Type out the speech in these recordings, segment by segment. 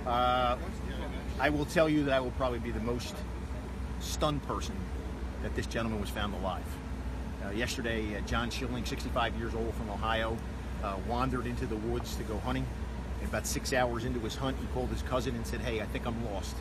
I will tell you that I will probably be the most stunned person that this gentleman was found alive. Yesterday, John Schilling, 65 years old from Ohio, wandered into the woods to go hunting. And about 6 hours into his hunt, he called his cousin and said, "Hey, I think I'm lost."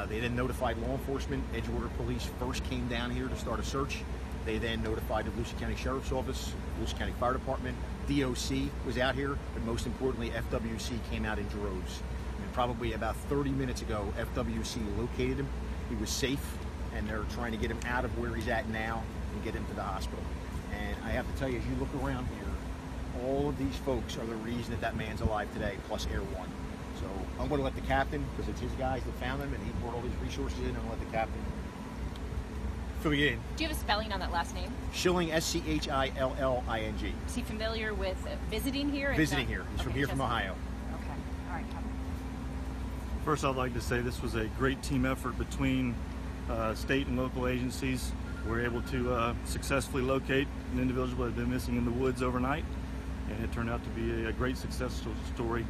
They then notified law enforcement. Edgewater police first came down here to start a search. They then notified the Volusia County Sheriff's Office, Volusia County Fire Department. DOC was out here, but most importantly, FWC came out in droves. And probably about 30 minutes ago, FWC located him. He was safe, and they're trying to get him out of where he's at now and get him to the hospital. And I have to tell you, as you look around here, all of these folks are the reason that that man's alive today, plus Air One. So I'm going to let the captain, because it's his guys that found him, and he brought all these resources in, and I'll let the captain fill you in. Do you have a spelling on that last name? Schilling, S-C-H-I-L-L-I-N-G. Is he familiar with visiting here? Visiting here. He's from here, from Ohio. Okay. All right, Captain. First, I'd like to say this was a great team effort between state and local agencies. We were able to successfully locate an individual that had been missing in the woods overnight, and it turned out to be a great success story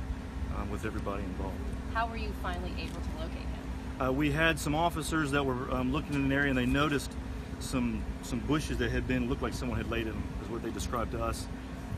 with everybody involved. How were you finally able to locate him? We had some officers that were looking in an area, and they noticed some bushes that had been, looked like someone had laid in them, is what they described to us.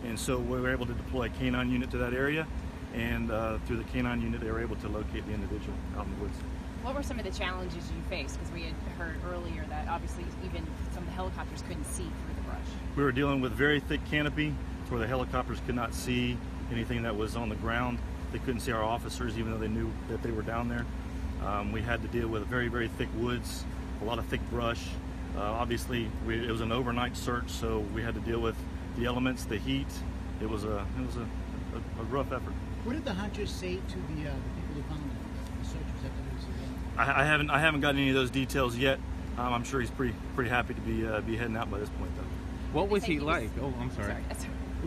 And so we were able to deploy a canine unit to that area, and through the canine unit they were able to locate the individual out in the woods. What were some of the challenges you faced? Because we had heard earlier that obviously even some of the helicopters couldn't see through the brush. We were dealing with very thick canopy where the helicopters could not see anything that was on the ground. They couldn't see our officers even though they knew that they were down there. We had to deal with very, very thick woods, a lot of thick brush. Obviously, it was an overnight search, so we had to deal with the elements, the heat. It was a rough effort. What did the hunters say to the people who found the searchers after I haven't gotten any of those details yet. I'm sure he's pretty happy to be heading out by this point, though. What was he like? Oh, I'm sorry.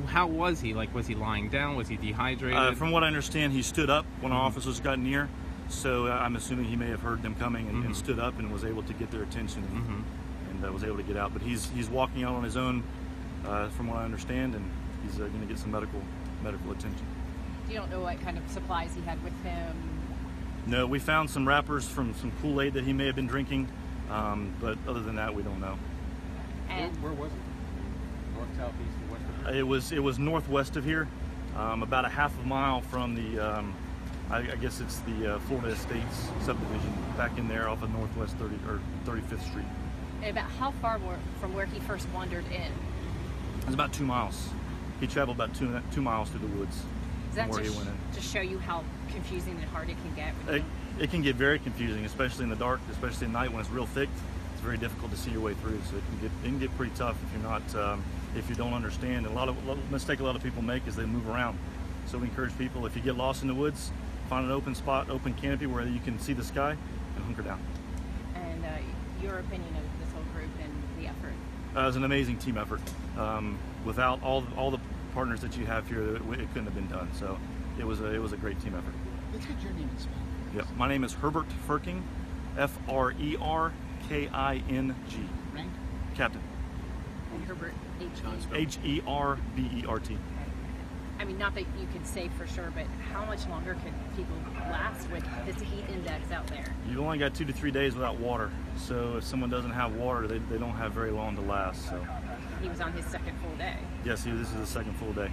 How was he? Like, was he lying down? Was he dehydrated? From what I understand, he stood up when our officers got near. So I'm assuming he may have heard them coming and stood up and was able to get their attention and was able to get out. But he's walking out on his own, from what I understand, and he's going to get some medical attention. You don't know what kind of supplies he had with him? No, we found some wrappers from some Kool-Aid that he may have been drinking, but other than that, we don't know. And where was it? North, south, east, or west? It was northwest of here, about a half a mile from the. I guess it's the Florida Estates subdivision back in there off of Northwest 35th Street. And about how far from where he first wandered in? It was about 2 miles. He traveled about two miles through the woods from where he went in. To show you how confusing and hard it can get? It can get very confusing, especially in the dark, especially at night when it's real thick. It's very difficult to see your way through, so it can get pretty tough if you're not if you don't understand. And a mistake a lot of people make is they move around. So we encourage people, if you get lost in the woods, find an open spot, open canopy where you can see the sky, and hunker down. And your opinion of this whole group and the effort? It was an amazing team effort. Without all the partners that you have here, it couldn't have been done. So it was a great team effort. Let's get your name and spelling. Yep. My name is Herbert Ferking, F-R-E-R-K-I-N-G. Rank? Captain. And Herbert, H-E-R-B-E-R-T. I mean, not that you can say for sure, but how much longer could people last with this heat index out there? You've only got 2 to 3 days without water. So if someone doesn't have water, they don't have very long to last. So he was on his second full day. yes, this is the second full day.